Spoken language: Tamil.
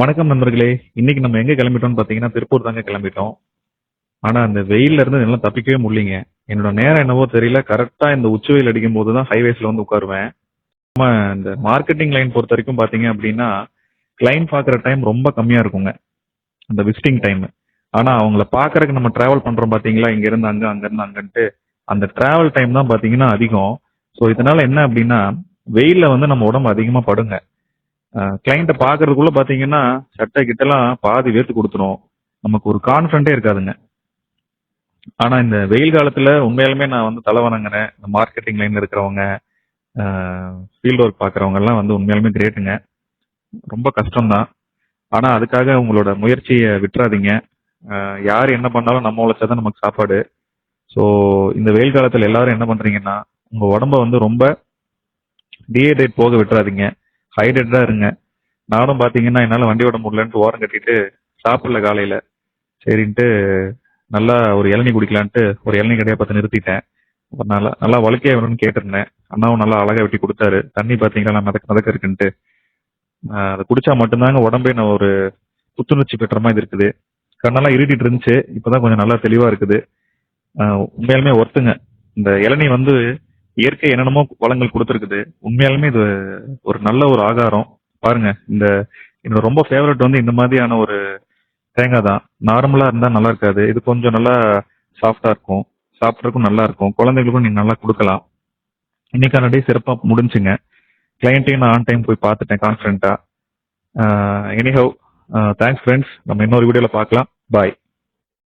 வணக்கம் நண்பர்களே. இன்னைக்கு நம்ம எங்க கிளம்பிட்டோம்னு பாத்தீங்கன்னா திருப்பூர் தாங்க கிளம்பிட்டோம். ஆனா அந்த வெயில்ல இருந்து என்னால தப்பிக்கவே முடியலைங்க. என்னோட நேரம் என்னவோ தெரியல, கரெக்டா இந்த உச்சி வெயில் அடிக்கும் போதுதான் ஹைவேஸ்ல வந்து உட்காருவேன். நம்ம இந்த மார்க்கெட்டிங் லைன் பொறுத்த வரைக்கும் பாத்தீங்க அப்படின்னா கிளைண்ட் பாக்குற டைம் ரொம்ப கம்மியா இருக்குங்க, அந்த விசிட்டிங் டைம். ஆனா அவங்கள பாக்குறதுக்கு நம்ம டிராவல் பண்றோம் பாத்தீங்களா, இங்க இருந்து அங்க அங்க இருந்து அங்கன்ட்டு அந்த டிராவல் டைம் தான் பாத்தீங்கன்னா அதிகம். ஸோ இதனால என்ன அப்படின்னா வெயில்ல வந்து நம்ம உடம்பு அதிகமா படுங்க. கிளைண்ட்டை பாக்குறதுக்குள்ள பாத்தீங்கன்னா சட்டை கிட்டலாம் பாதி வேர்த்து கொடுத்துரும். நமக்கு ஒரு கான்ஃபிடண்டே இருக்காதுங்க. ஆனா இந்த வெயில் காலத்துல உண்மையாலுமே நான் வந்து தலை வணங்குறேன். இந்த மார்க்கெட்டிங் லைன்ல இருக்கிறவங்க, ஃபீல்ட் ஒர்க் பாக்குறவங்க எல்லாம் வந்து உண்மையாலுமே கிரேட்டுங்க. ரொம்ப கஷ்டம்தான். ஆனா அதுக்காக உங்களோட முயற்சியை விட்டுறாதீங்க. யார் என்ன பண்ணாலும் நம்ம உழைச்சாதான் நமக்கு சாப்பாடு. ஸோ இந்த வெயில் காலத்துல எல்லாரும் என்ன பண்றீங்கன்னா உங்க உடம்ப வந்து ரொம்ப டீஹைட்ரேட் போக விட்டுறாதீங்க. ஹைட்ரேட்டா இருங்க. நானும் பாத்தீங்கன்னா என்னால வண்டி ஓட முடியலன்ட்டு ஓரம் கட்டிட்டு சாப்பிடல காலையில. சரின்ட்டு நல்லா ஒரு இளநீ குடிக்கலான்ட்டு ஒரு இளநீ கடையை பார்த்து நிறுத்திட்டேன். அப்புறம் நல்லா நல்லா வழுக்கையா வேணும்னு கேட்டிருந்தேன். அண்ணாவும் நல்லா அழகா வெட்டி கொடுத்தாரு. தண்ணி பாத்தீங்கன்னா நான் மிதக்க மிதக்க இருக்குன்ட்டு அதை குடிச்சா மட்டும்தாங்க உடம்பே நான் ஒரு புத்துணர்ச்சி பெற்ற மாதிரி இருக்குது. கண்ணெல்லாம் இருட்டிட்டு இருந்துச்சு, இப்பதான் கொஞ்சம் நல்லா தெளிவா இருக்குது. உண்மையாலுமே ஒர்த்துங்க. இந்த இளநீ வந்து இயற்கை என்னென்னமோ வளங்கள் கொடுத்துருக்குது. உண்மையாலுமே இது ஒரு நல்ல ஒரு ஆகாரம். பாருங்க, இந்த என்னோட ரொம்ப ஃபேவரட் வந்து இந்த மாதிரியான ஒரு தேங்காய் தான். நார்மலா இருந்தா நல்லா இருக்காது, இது கொஞ்சம் நல்லா சாஃப்டா இருக்கும், சாப்பிட்றதுக்கும் நல்லா இருக்கும், குழந்தைகளுக்கும் நீங்க நல்லா கொடுக்கலாம். இன்னைக்கான டே சிறப்பா முடிஞ்சுங்க. கிளைண்ட்டையும் நான் ஆன் டைம் போய் பார்த்துட்டேன் கான்ஃபிடண்டா. Anyhow, thanks friends. நம்ம இன்னொரு வீடியோல பார்க்கலாம். பாய்.